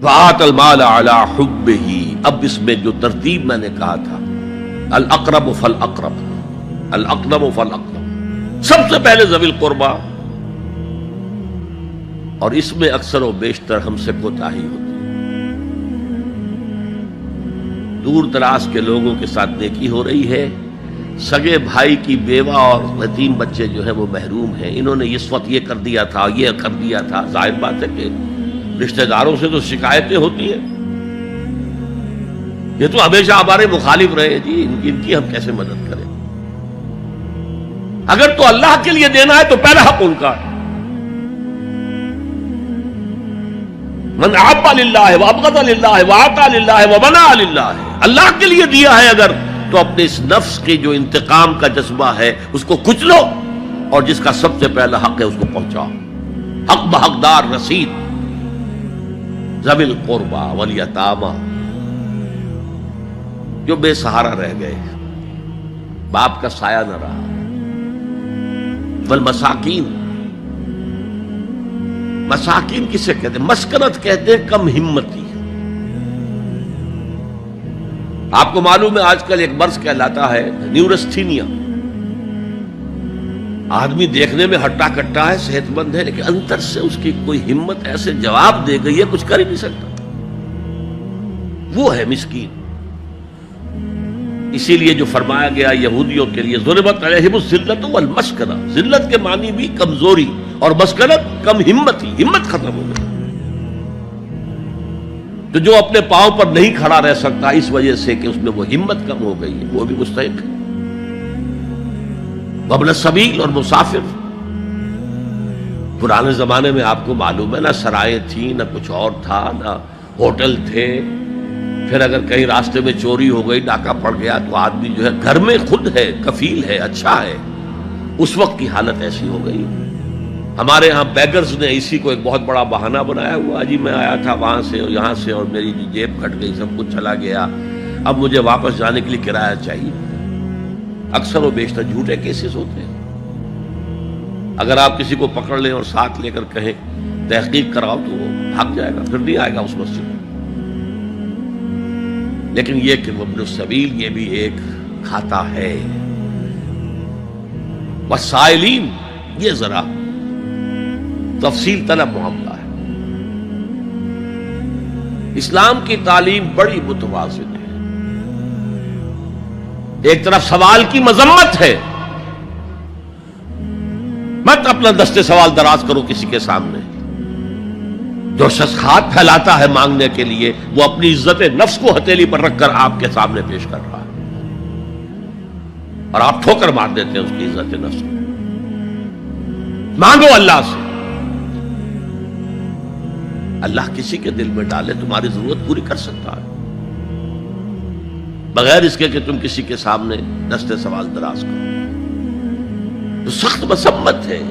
وآت المال علی حبہ، اب اس میں جو ترتیب میں نے کہا تھا، الاقرب فالاقرب، الاقرب فالاقرب، سب سے پہلے ذوی القربیٰ، اور اس میں اکثر و بیشتر ہم سے کوتاہی ہوتی ہے۔ دور دراز کے لوگوں کے ساتھ نیکی ہو رہی ہے، سگے بھائی کی بیوہ اور یتیم بچے جو ہیں وہ محروم ہیں، انہوں نے اس وقت یہ کر دیا تھا، یہ کر دیا تھا۔ ظاہر بات ہے کہ رشتہ داروں سے تو شکایتیں ہوتی ہیں، یہ تو ہمیشہ ہمارے مخالف رہے جی، ان کی ہم کیسے مدد کریں؟ اگر تو اللہ کے لیے دینا ہے تو پہلا حق ان کا ہے۔ من احب للہ وابغض للہ واعطى للہ ومنع للہ، اللہ کے لیے دیا ہے اگر تو اپنے اس نفس کی جو انتقام کا جذبہ ہے اس کو کچلو، اور جس کا سب سے پہلا حق ہے اس کو پہنچاؤ، حق بحقدار رسید، ذوی القربى والیتامى، جو بے سہارا رہ گئے، باپ کا سایہ نہ رہا، والمساکین، مساکین کسے کہتے ہیں؟ مسکنت کہتے ہیں کم ہمتی۔ آپ کو معلوم ہے آج کل ایک مرض کہلاتا ہے نیورستھینیا، آدمی دیکھنے میں ہٹا کٹا ہے، صحت مند ہے، لیکن اندر سے اس کی کوئی ہمت ایسے جواب دے گئی ہے کچھ کر ہی نہیں سکتا، وہ ہے مسکین۔ اسی لیے جو فرمایا گیا یہودیوں کے لیے ضربت علیہم الذلۃ والمسکنہ، ذلت کے معنی بھی کمزوری، اور مسکنت کم ہمت، ہی ہمت ختم ہو گئی۔ تو جو اپنے پاؤں پر نہیں کھڑا رہ سکتا اس وجہ سے کہ اس میں وہ ہمت کم ہو گئی ہے، وہ بھی مستحق ہے۔ وابن السبیل، اور مسافر، پرانے زمانے میں آپ کو معلوم ہے نہ سرائیں تھیں، نہ کچھ اور تھا، نہ ہوٹل تھے، پھر اگر کہیں راستے میں چوری ہو گئی، ڈاکہ پڑ گیا، تو آدمی جو ہے گھر میں خود ہے، کفیل ہے، اچھا ہے۔ اس وقت کی حالت ایسی ہو گئی۔ ہمارے ہاں بیگرز نے اسی کو ایک بہت بڑا بہانہ بنایا ہوا، جی میں آیا تھا وہاں سے اور یہاں سے، اور میری جیب کٹ گئی، سب کچھ چلا گیا، اب مجھے واپس جانے کے لیے کرایہ چاہیے۔ اکثر و بیشتر جھوٹے کیسز ہوتے ہیں۔ اگر آپ کسی کو پکڑ لیں اور ساتھ لے کر کہیں تحقیق کراؤ تو وہ بھاگ جائے گا، پھر نہیں آئے گا اس مسجد میں۔ لیکن یہ کہ ابن السبیل، یہ بھی ایک کھاتا ہے۔ والسائلین، یہ ذرا تفصیل طلب معاملہ ہے۔ اسلام کی تعلیم بڑی متوازن ہے۔ ایک طرف سوال کی مذمت ہے، مت اپنا دستے سوال دراز کرو کسی کے سامنے۔ جو شخص ہاتھ پھیلاتا ہے مانگنے کے لیے، وہ اپنی عزت نفس کو ہتھیلی پر رکھ کر آپ کے سامنے پیش کر رہا ہے، اور آپ ٹھوکر مار دیتے ہیں اس کی عزت نفس کو۔ مانگو اللہ سے، اللہ کسی کے دل میں ڈالے تمہاری ضرورت پوری کر سکتا ہے، بغیر اس کے کہ تم کسی کے سامنے دستے سوال دراز کرو۔ تو سخت مذمت ہے،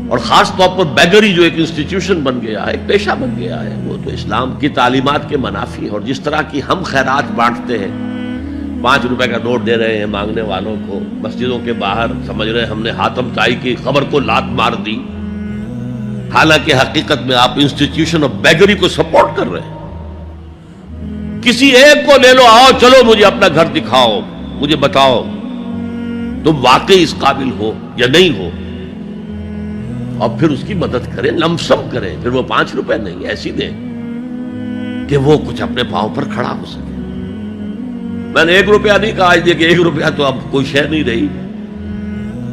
اور خاص طور پر بیگری جو ایک انسٹیٹیوشن بن گیا ہے، ایک پیشہ بن گیا ہے، وہ تو اسلام کی تعلیمات کے منافی ہے۔ اور جس طرح کی ہم خیرات بانٹتے ہیں، 5 روپے کا نوٹ دے رہے ہیں مانگنے والوں کو، مسجدوں کے باہر سمجھ رہے ہیں ہم نے حاتم طائی کی خبر کو لات مار دی، حالانکہ حقیقت میں آپ انسٹیٹیوشن آف بیگری کو سپورٹ کر رہے ہیں۔ کسی ایک کو لے لو، آؤ چلو مجھے اپنا گھر دکھاؤ، مجھے بتاؤ تم واقعی اس قابل ہو یا نہیں ہو، اور پھر اس کی مدد کریں، لمسم کریں۔ پھر وہ 5 روپے نہیں ایسی دیں کہ وہ کچھ اپنے پاؤں پر کھڑا ہو سکے۔ میں نے 1 روپیہ نہیں کہا، آج دیکھیں 1 روپیہ تو اب کوئی شے نہیں رہی،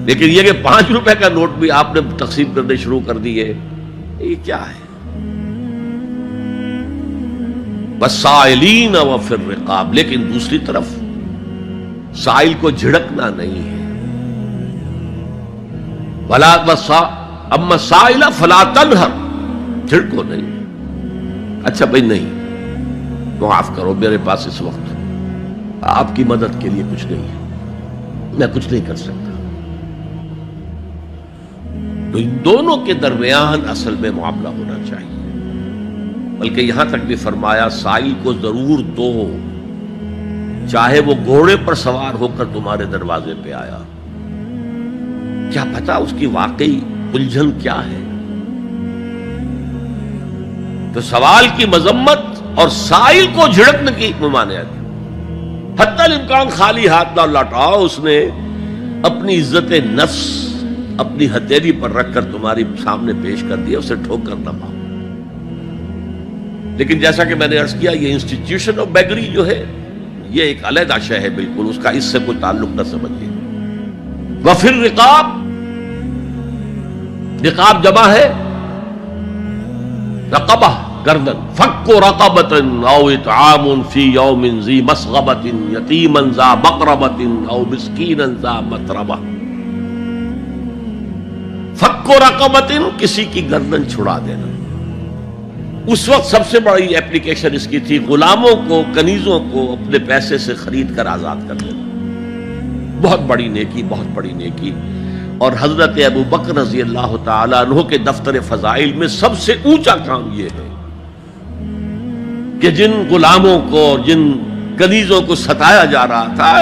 لیکن یہ کہ 5 روپے کا نوٹ بھی آپ نے تقسیم کرنے شروع کر دیے، یہ کیا ہے؟ والسائلین وفی الرقاب، لیکن دوسری طرف سائل کو جھڑکنا نہیں ہے۔ ولا اما السائل فلا تنہر، جھڑکو نہیں، اچھا بھائی نہیں، معاف کرو میرے پاس اس وقت آپ کی مدد کے لیے کچھ نہیں ہے، میں کچھ نہیں کر سکتا۔ تو ان دونوں کے درمیان اصل میں معاملہ ہونا چاہیے، بلکہ یہاں تک بھی فرمایا سائل کو ضرور دو، چاہے وہ گھوڑے پر سوار ہو کر تمہارے دروازے پہ آیا، کیا پتا اس کی واقعی الجھن کیا ہے۔ تو سوال کی مذمت اور سائل کو جھڑکنے کی ممانعت، حتی الامکان خالی ہاتھ نہ لوٹاؤ، اس نے اپنی عزت نفس اپنی ہتھیلی پر رکھ کر تمہاری سامنے پیش کر دیا، اسے ٹھوکر نہ مارو۔ لیکن جیسا کہ میں نے عرض کیا، یہ انسٹیٹیوشن آف بیگری جو ہے یہ ایک علیحدہ شے ہے، بالکل اس کا اس سے کوئی تعلق نہ سمجھیے۔ وفر رقاب، رقاب جمع ہے رقبہ، گردن، فک رقبۃ او اطعام فی یوم ذی مسغبۃ یتیما ذا مقربۃ او مسکینا ذا متربہ۔ فک رقبۃ، کسی کی گردن چھڑا دینا۔ اس وقت سب سے بڑی ایپلیکیشن اس کی تھی غلاموں کو، کنیزوں کو اپنے پیسے سے خرید کر آزاد کر دینا۔ بہت بڑی نیکی، بہت بڑی نیکی۔ اور حضرت ابو بکر رضی اللہ تعالیٰ عنہ کے دفتر فضائل میں سب سے اونچا کام یہ ہے کہ جن غلاموں کو اور جن کنیزوں کو ستایا جا رہا تھا،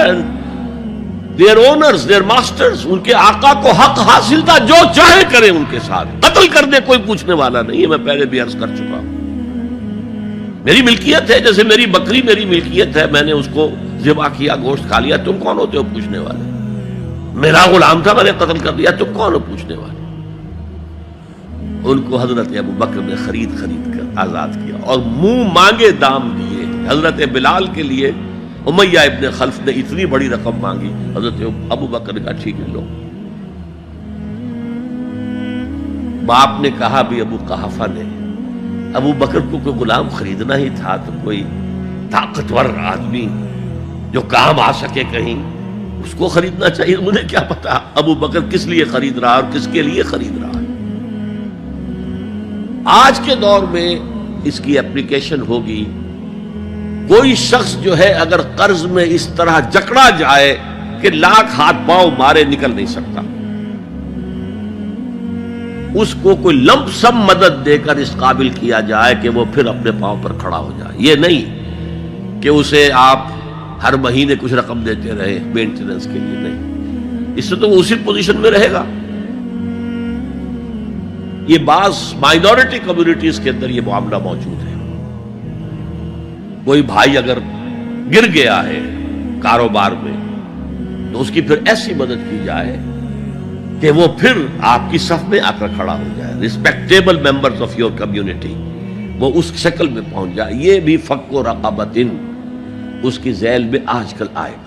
their owners, their masters، ان کے آقا کو حق حاصل تھا، جو چاہے کریں ان کے ساتھ، قتل کر دے، کوئی پوچھنے والا نہیں ہے۔ میں پہلے بھی عرض کر چکا ہوں، میری ملکیت ہے، جیسے میری بکری میری ملکیت ہے، میں نے اس کو ذبح کیا، گوشت کھا لیا، تم کون ہوتے ہو پوچھنے والے؟ میرا غلام تھا، میں نے قتل کر دیا، تم کون ہو پوچھنے والے؟ ان کو حضرت ابو بکر نے خرید کر آزاد کیا اور منہ مانگے دام دیے۔ حضرت بلال کے لیے امیہ ابن خلف نے اتنی بڑی رقم مانگی، حضرت ابو بکر نے کہا ٹھیک ہے لو۔ باپ نے کہا بھی، ابو قحافہ نے، ابو بکر کو کوئی غلام خریدنا ہی تھا تو کوئی طاقتور آدمی جو کام آ سکے کہیں، اس کو خریدنا چاہیے۔ مجھے کیا پتا ابو بکر کس لیے خرید رہا اور کس کے لیے خرید رہا ہے۔ آج کے دور میں اس کی اپلیکیشن ہوگی، کوئی شخص جو ہے اگر قرض میں اس طرح جکڑا جائے کہ لاکھ ہاتھ پاؤں مارے نکل نہیں سکتا، اس کو کوئی لمپ سم مدد دے کر اس قابل کیا جائے کہ وہ پھر اپنے پاؤں پر کھڑا ہو جائے۔ یہ نہیں کہ اسے آپ ہر مہینے کچھ رقم دیتے رہے مینٹیننس کے لیے، نہیں، اس سے تو وہ اسی پوزیشن میں رہے گا۔ یہ بعض مائنورٹی کمیونٹیز کے اندر یہ معاملہ موجود ہے۔ کوئی بھائی اگر گر گیا ہے کاروبار میں تو اس کی پھر ایسی مدد کی جائے کہ وہ پھر آپ کی صف میں آ کر کھڑا ہو جائے، respectable members of your community, وہ اس شکل میں پہنچ جائے۔ یہ بھی فک و رقبۃ اس کی ذیل میں آج کل آئے گا۔